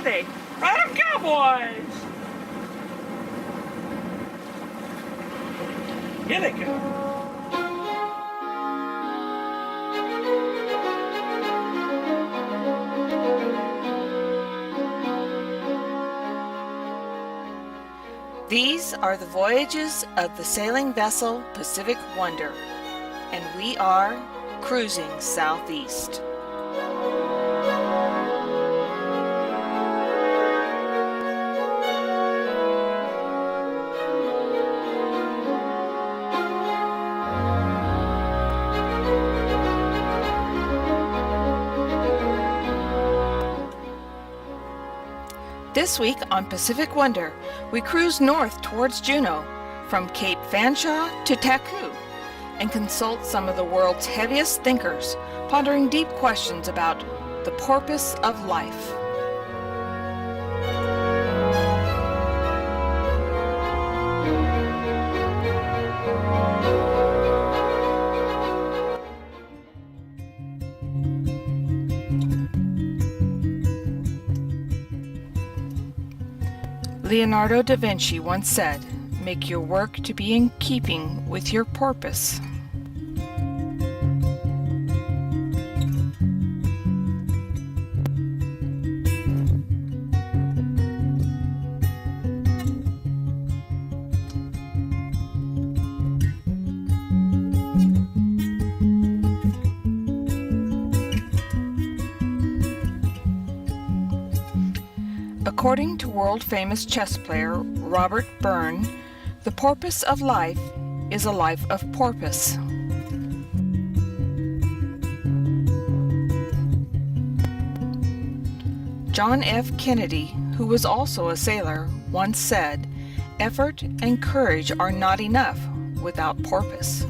are they? Ride 'em, cowboys! Here they come. These are the voyages of the sailing vessel Pacific Wonder, and we are cruising southeast. This week on Pacific Wonder, we cruise north towards Juneau, from Cape Fanshawe to Taku, and consult some of the world's heaviest thinkers, pondering deep questions about the porpoise of life. Leonardo da Vinci once said, "Make your work to be in keeping with your purpose." According to world-famous chess player Robert Byrne, the porpoise of life is a life of porpoise. John F. Kennedy, who was also a sailor, once said, "Effort and courage are not enough without porpoise."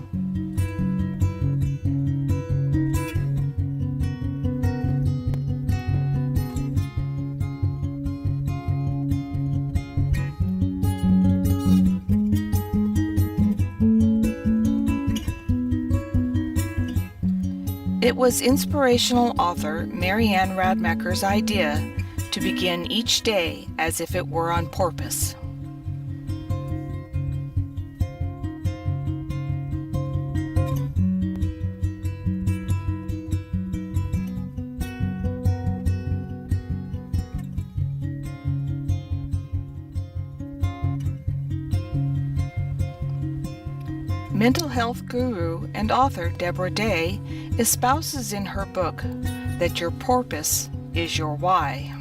It was inspirational author Marianne Radmacher's idea to begin each day as if it were on porpoise. Mental health guru and author Deborah Day espouses in her book that your porpoise is your why.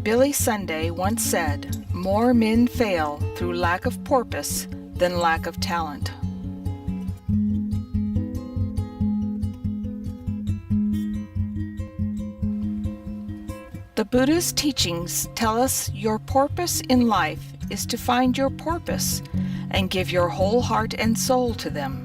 Billy Sunday once said, "More men fail through lack of porpoise than lack of talent." The Buddha's teachings tell us your purpose in life is to find your porpoise and give your whole heart and soul to them.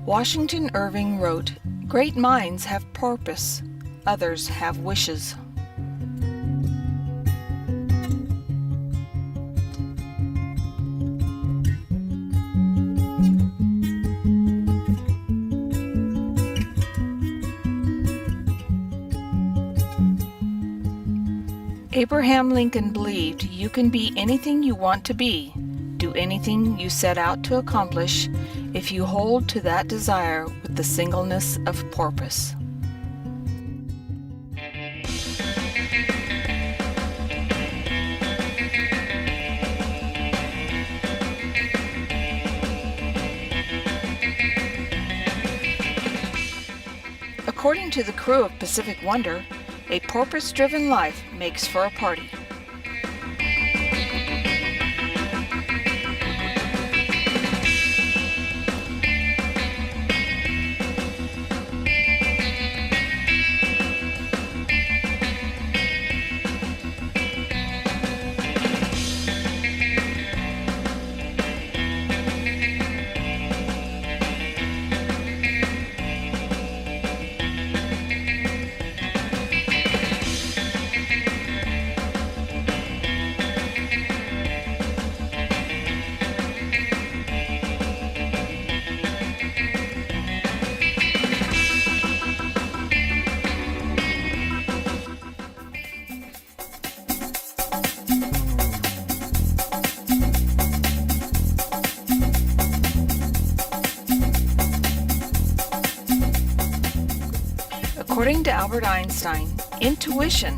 Washington Irving wrote, "Great minds have purpose, others have wishes." Abraham Lincoln believed you can be anything you want to be, do anything you set out to accomplish, if you hold to that desire with the singleness of purpose. According to the crew of Pacific Wonder, a purpose-driven life makes for a party. According to Albert Einstein, intuition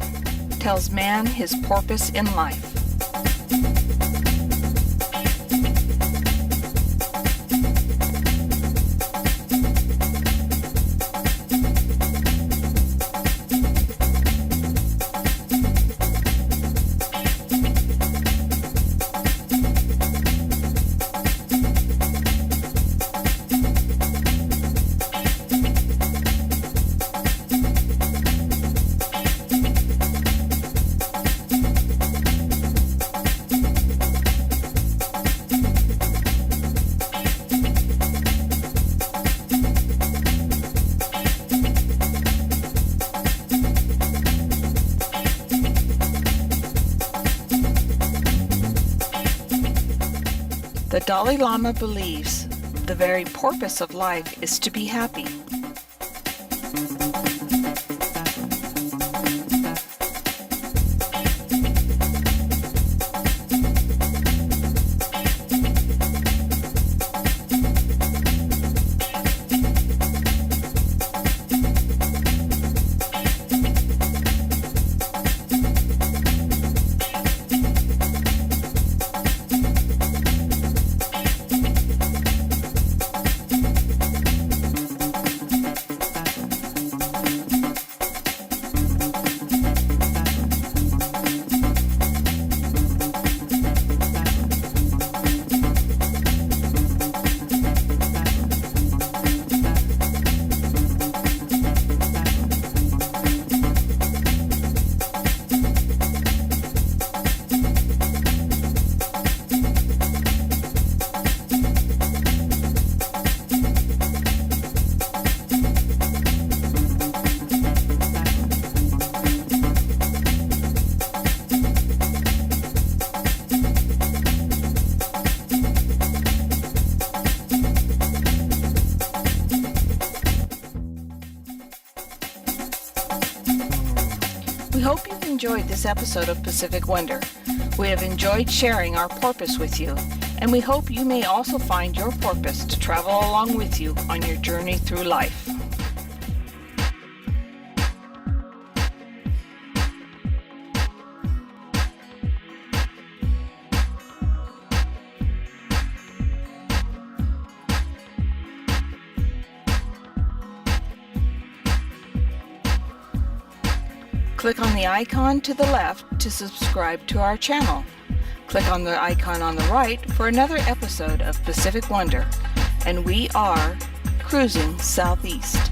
tells man his purpose in life. The Dalai Lama believes the very purpose of life is to be happy. We hope you've enjoyed this episode of Pacific Wonder. We have enjoyed sharing our purpose with you, and we hope you may also find your purpose to travel along with you on your journey through life. Click on the icon to the left to subscribe to our channel. Click on the icon on the right for another episode of Pacific Wonder. And we are cruising southeast.